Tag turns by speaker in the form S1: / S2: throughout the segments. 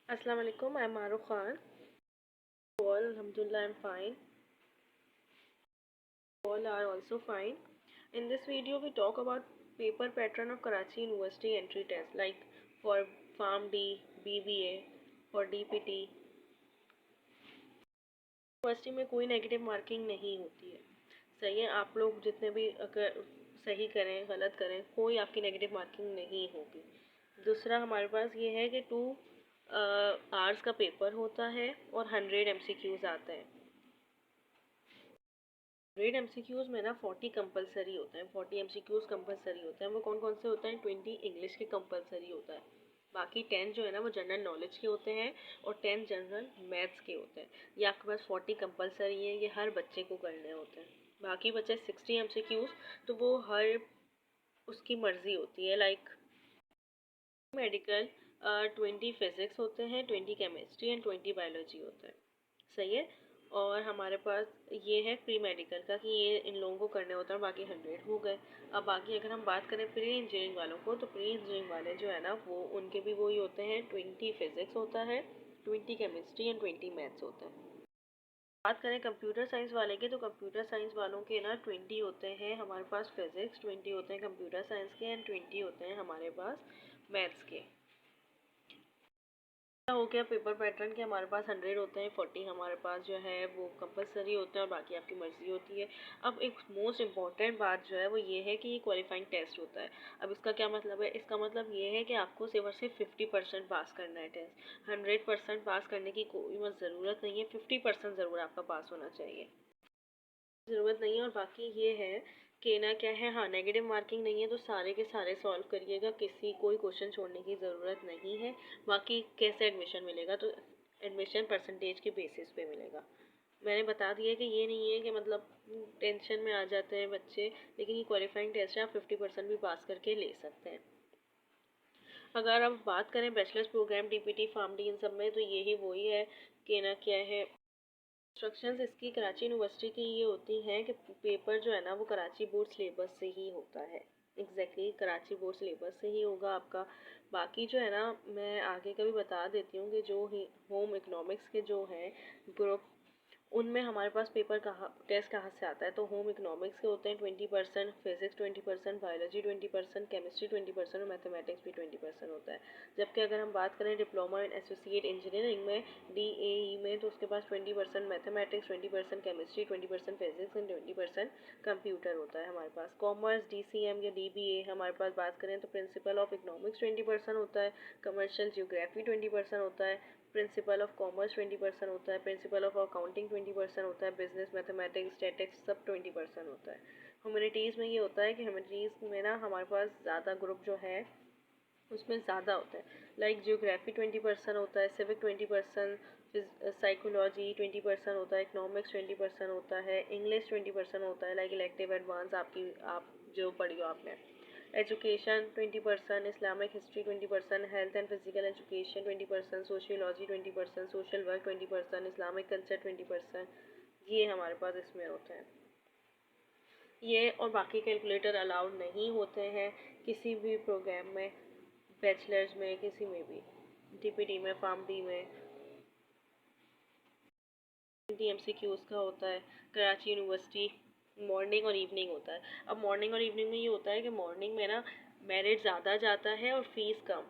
S1: Assalamu alaikum, I'm Maruf Khan. All, Alhamdulillah, I'm fine. All are also fine. In this video, we talk about paper pattern of Karachi University entry test, like for Farm D, BBA, for DPT. University में कोई negative marking नहीं होती है। सही है, आप लोग जितने भी अगर सही करें गलत करें कोई आपकी नेगेटिव मार्किंग नहीं होगी। दूसरा हमारे पास ये है कि 2 आवर्स का पेपर होता है और 100 MCQs आते हैं। 100 MCQs में ना 40 कंपलसरी होते हैं, 40 MCQs कंपलसरी होते हैं। वो कौन कौन से होते हैं? 20 इंग्लिश के कंपलसरी होता है, बाकी 10 जो है ना वो जनरल नॉलेज के होते हैं और 10 जनरल मैथ्स के होते हैं। ये आपके पास 40 कंपलसरी है, ये हर बच्चे को करने होते हैं। बाकी बचे 60 MCQs, तो वो हर उसकी मर्जी होती है। लाइक मेडिकल 20 फिजिक्स होते हैं, 20 केमिस्ट्री एंड 20 बायोलॉजी होता है। सही है। और हमारे पास ये है प्री मेडिकल का कि ये इन लोगों को करने होता है, बाकी 100 हो गए। अब बाकी अगर हम बात करें प्री इंजीनियरिंग वालों को, तो प्री इंजीनियरिंग वाले जो है ना वो उनके भी वही होते हैं, 20 फिजिक्स होता है, 20 केमिस्ट्री एंड 20 मैथ्स होता है। बात करें कंप्यूटर साइंस वाले की, तो कंप्यूटर साइंस वालों के ना 20 होते हैं हमारे पास फिजिक्स, 20 होते हैं कंप्यूटर साइंस के एंड 20 होते हैं हमारे पास मैथ्स के। हो गया पेपर पैटर्न के हमारे पास 100 होते हैं, 40 हमारे पास जो है वो कंपलसरी होते हैं और बाकी आपकी मर्जी होती है। अब एक मोस्ट इम्पॉर्टेंट बात जो है वो ये है कि ये क्वालिफाइंग टेस्ट होता है। अब इसका क्या मतलब है? इसका मतलब ये है कि आपको सिर्फ और सिर्फ 50% पास करना है टेस्ट। 100% पास करने की कोई ज़रूरत नहीं है, 50% ज़रूर आपका पास होना चाहिए, ज़रूरत नहीं है। और बाकी ये है कि ना क्या है, हाँ नेगेटिव मार्किंग नहीं है तो सारे के सारे सॉल्व करिएगा, किसी कोई क्वेश्चन छोड़ने की ज़रूरत नहीं है। बाकी कैसे एडमिशन मिलेगा, तो एडमिशन परसेंटेज के बेसिस पे मिलेगा। मैंने बता दिया कि ये नहीं है कि मतलब टेंशन में आ जाते हैं बच्चे, लेकिन ये क्वालिफाइंग टेस्ट है, आप 50% भी पास करके ले सकते हैं। अगर हम बात करें bachelors programme DPT pharm D इन सब में, तो यही वही है कि ना क्या है, इंस्ट्रक्शंस इसकी कराची यूनिवर्सिटी की ये होती हैं कि पेपर जो है ना वो कराची बोर्ड सिलेबस से ही होता है। एग्जैक्टली कराची बोर्ड सिलेबस से ही होगा आपका। बाकी जो है ना मैं आगे का भी बता देती हूँ कि जो ही होम इकोनॉमिक्स के जो हैं ग्रुप, उनमें हमारे पास पेपर टेस्ट कहाँ से आता है, तो होम इकोनॉमिक्स के होते हैं 20%, फिजिक्स 20%, बायोलॉजी 20%, केमिस्ट्री 20% और मैथमेटिक्स भी 20% होता है। जबकि अगर हम बात करें डिप्लोमा इन एसोसिएट इंजीनियरिंग में, DAE में, तो उसके पास 20% mathematics, 20% chemistry, 20% physics and 20% computer होता है हमारे पास। कॉमर्स DCM या DBA हमारे पास बात करें तो प्रिंसिपल ऑफ इकोनॉमिक्स 20% होता है, कमर्शियल ज्योग्राफी 20% होता है, प्रिंसिपल ऑफ कॉमर्स 20% होता है, प्रिंसिपल ऑफ अकाउंटिंग 20% होता है, बिजनेस मैथमेटिक्स स्टैटिक्स सब 20% होता है। ह्यूमैनिटीज़ में ये होता है कि ह्यूमैनिटीज़ में ना हमारे पास ज़्यादा ग्रुप जो है उसमें ज़्यादा होता है। लाइक जियोग्राफी 20% होता है, सिविक 20%, साइकोलॉजी 20% होता है, इकोनॉमिक्स 20% होता है, इंग्लिश 20% होता है, लाइक इलेक्टिव एडवांस आपकी आप जो पढ़ी हो आपने। Education 20%, Islamic history 20%, health and physical education 20%, sociology 20%, social work 20%, Islamic culture 20%, ये हमारे पास इसमें होते हैं। ये और बाकी कैलकुलेटर अलाउड नहीं होते हैं किसी भी प्रोग्राम में, बैचलर्स में, किसी में भी, DPT में, फार्म डी में। 20 MCQs का होता है कराची यूनिवर्सिटी, मॉर्निंग और इवनिंग होता है। अब मॉर्निंग और इवनिंग में ये होता है कि मॉर्निंग में ना मेरिट ज़्यादा जाता है और फीस कम।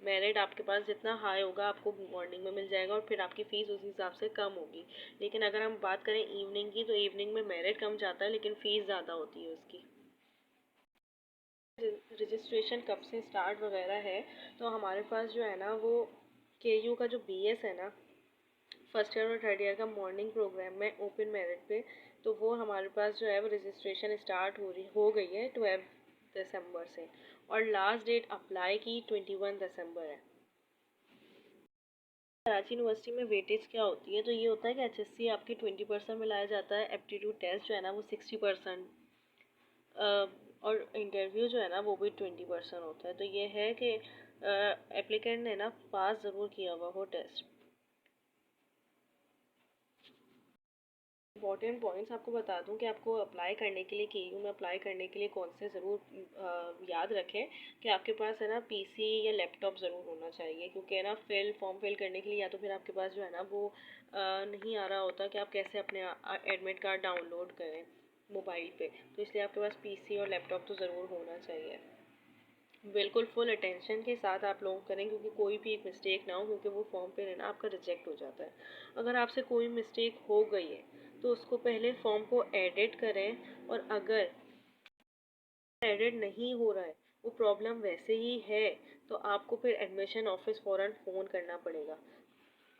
S1: मेरिट आपके पास जितना हाई होगा आपको मॉर्निंग में मिल जाएगा और फिर आपकी फ़ीस उस हिसाब से कम होगी। लेकिन अगर हम बात करें इवनिंग की, तो इवनिंग में मेरिट कम जाता है लेकिन फ़ीस ज़्यादा होती है उसकी। रजिस्ट्रेशन कब से स्टार्ट वगैरह है, तो हमारे पास जो है ना वो KU का जो BS है ना, फर्स्ट ईयर और थर्ड ईयर का मॉर्निंग प्रोग्राम में ओपन मेरिट पे, तो वो हमारे पास जो है वो रजिस्ट्रेशन स्टार्ट हो गई है 12 दिसंबर से, और लास्ट डेट अप्लाई की 21 दिसंबर है। कराची यूनिवर्सिटी में वेटेज क्या होती है, तो ये होता है कि HSC आपकी 20% में लाया जाता है, एप्टीट्यूड टेस्ट जो है ना वो 60%, और इंटरव्यू जो है ना वो भी 20% होता है। तो ये है कि एप्लीकेंट ने ना पास ज़रूर किया हुआ हो टेस्ट। इंपॉर्टेंट पॉइंट्स आपको बता दूं कि आपको अप्लाई करने के लिए केयू में अप्लाई करने के लिए कौन से ज़रूर याद रखें कि आपके पास है ना पीसी या लैपटॉप ज़रूर होना चाहिए, क्योंकि है ना फॉर्म फिल करने के लिए या तो फिर आपके पास जो है ना वो नहीं आ रहा होता कि आप कैसे अपने एडमिट कार्ड डाउनलोड करें मोबाइल पे, तो इसलिए आपके पास पीसी और लैपटॉप तो ज़रूर होना चाहिए। बिल्कुल फुल अटेंशन के साथ आप लोग करें, क्योंकि कोई भी एक मिस्टेक ना हो, क्योंकि वो फॉर्म पे है ना आपका रिजेक्ट हो जाता है। अगर आपसे कोई मिस्टेक हो गई है तो उसको पहले फॉर्म को एडिट करें, और अगर एडिट नहीं हो रहा है, वो प्रॉब्लम वैसे ही है, तो आपको फिर एडमिशन ऑफिस फ़ौरन फ़ोन करना पड़ेगा।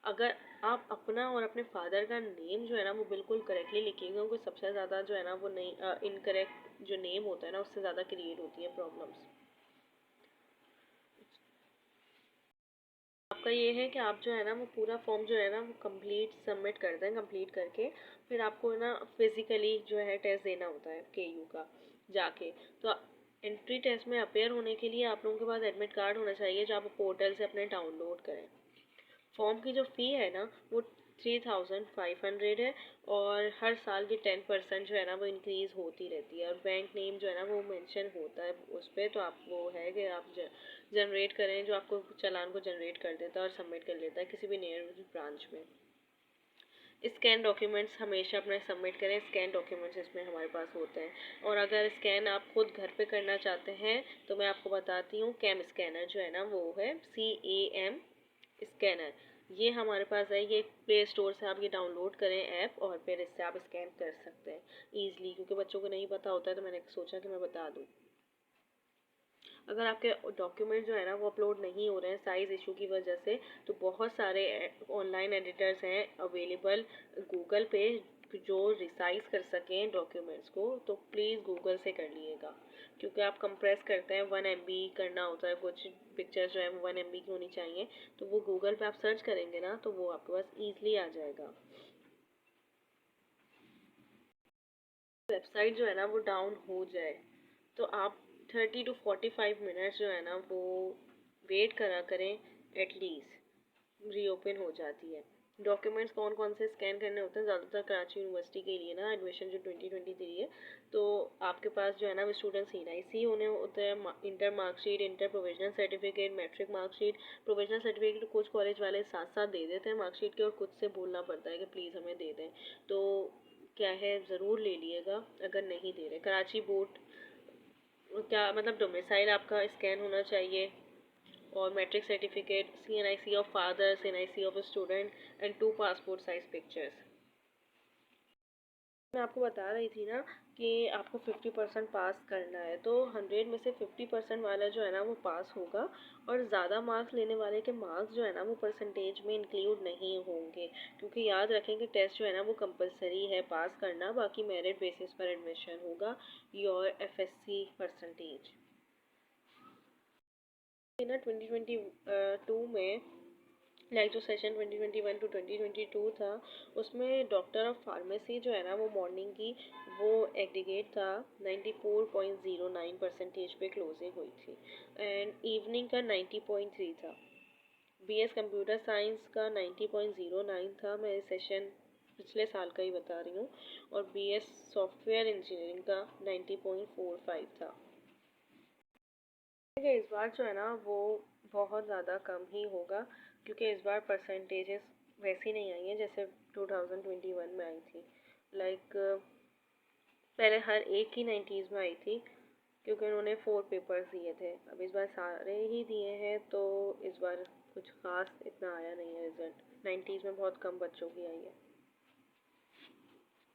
S1: अगर आप अपना और अपने फादर का नेम जो है ना वो बिल्कुल करेक्टली लिखिएगा, क्योंकि सबसे ज़्यादा जो है ना वो नहीं इनकरेक्ट जो नेम होता है ना उससे ज़्यादा क्रिएट होती है प्रॉब्लम्स। आपका ये है कि आप जो है ना वो पूरा फॉर्म जो है ना वो कंप्लीट सबमिट कर दें। कंप्लीट करके फिर आपको ना फिज़िकली जो है टेस्ट देना होता है केयू का जाके। तो एंट्री टेस्ट में अपेयर होने के लिए आप लोगों के पास एडमिट कार्ड होना चाहिए, जो आप पोर्टल से अपने डाउनलोड करें। फॉर्म की जो फ़ी है ना वो 3500 है, और हर साल की 10% जो है ना वो इंक्रीज़ होती रहती है, और बैंक नेम जो है ना वो मेंशन होता है उस पर, तो आप वो है कि आप जनरेट करें, जो आपको चालान को जनरेट कर देता है और सबमिट कर लेता है किसी भी नियर ब्रांच में। स्कैन डॉक्यूमेंट्स हमेशा अपने सबमिट करें, स्कैन डॉक्यूमेंट्स इसमें हमारे पास होते हैं। और अगर स्कैन आप खुद घर पे करना चाहते हैं तो मैं आपको बताती हूँ, कैम स्कैनर जो है ना वो है CAM स्कैनर, ये हमारे पास है। ये प्ले स्टोर से आप ये डाउनलोड करें ऐप, और फिर इससे आप स्कैन कर सकते हैं ईजिली, क्योंकि बच्चों को नहीं पता होता है तो मैंने सोचा कि मैं बता दूँ। अगर आपके डॉक्यूमेंट जो है ना वो अपलोड नहीं हो रहे हैं साइज़ इशू की वजह से, तो बहुत सारे ऑनलाइन एडिटर्स हैं अवेलेबल गूगल पे जो रिसाइज कर सकें डॉक्यूमेंट्स को, तो प्लीज़ गूगल से कर लीजिएगा, क्योंकि आप कंप्रेस करते हैं 1 MB करना होता है, कुछ पिक्चर्स जो है वो 1 MB की होनी चाहिए, तो वो गूगल पे आप सर्च करेंगे ना तो वो आपके पास ईजिली आ जाएगा। वेबसाइट जो है ना वो डाउन हो जाए तो आप 30 to 45 मिनट्स जो है ना वो वेट करा करें, एटलीस्ट रीओपन हो जाती है। डॉक्यूमेंट्स कौन कौन से स्कैन करने होते हैं, ज़्यादातर कराची यूनिवर्सिटी के लिए ना एडमिशन जो 2023 है, तो आपके पास जो है ना वो स्टूडेंट्स NIC होने होते हैं, inter marksheet, inter provisional certificate, matric marksheet. Provisional certificate कुछ कॉलेज वाले साथ साथ दे देते हैं मार्कशीट के, और खुद से बोलना पड़ता है कि प्लीज़ हमें दे दें, तो क्या है ज़रूर ले लिएगा अगर नहीं दे रहे। कराची बोर्ड क्या मतलब डोमिसाइल आपका स्कैन होना चाहिए, और matric certificate, CNIC of father, CNIC of student, and 2 passport size pictures. मैं आपको बता रही थी ना कि आपको 50% पास करना है, तो 100 में से 50% वाला जो है ना वो पास होगा, और ज़्यादा मार्क्स लेने वाले के मार्क्स जो है ना वो परसेंटेज में इंक्लूड नहीं होंगे, क्योंकि याद रखें कि टेस्ट जो है ना वो कंपलसरी है पास करना, बाकी मेरिट बेसिस पर एडमिशन होगा योर FSC परसेंटेज। ना 2022 में लाइक जो सेशन 2021 टू 2022 था, उसमें डॉक्टर ऑफ फार्मेसी जो है ना वो मॉर्निंग की वो एग्रीगेट था 94.09 परसेंटेज पे क्लोजिंग हुई थी, एंड इवनिंग का 90.3 था। BS कंप्यूटर साइंस का 90.09 था, मैं सेशन पिछले साल का ही बता रही हूँ, और BS सॉफ्टवेयर इंजीनियरिंग का 90.45 था। इस बार जो है ना वो बहुत ज़्यादा कम ही होगा, क्योंकि इस बार परसेंटेजेस वैसी नहीं आई हैं जैसे 2021 में आई थी। लाइक पहले हर एक की 90s में आई थी, क्योंकि उन्होंने 4 पेपर्स दिए थे। अब इस बार सारे ही दिए हैं, तो इस बार कुछ खास इतना आया नहीं है रिज़ल्ट। 90s में बहुत कम बच्चों की आई है,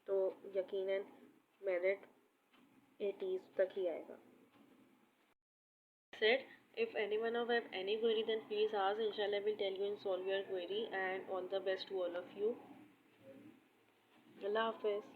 S1: तो यकीनन मेरिट 80s तक ही आएगा। Said, if anyone of have any query, then please ask. Inshallah, I will tell you and solve your query. And all the best to all of you. Allah Hafiz.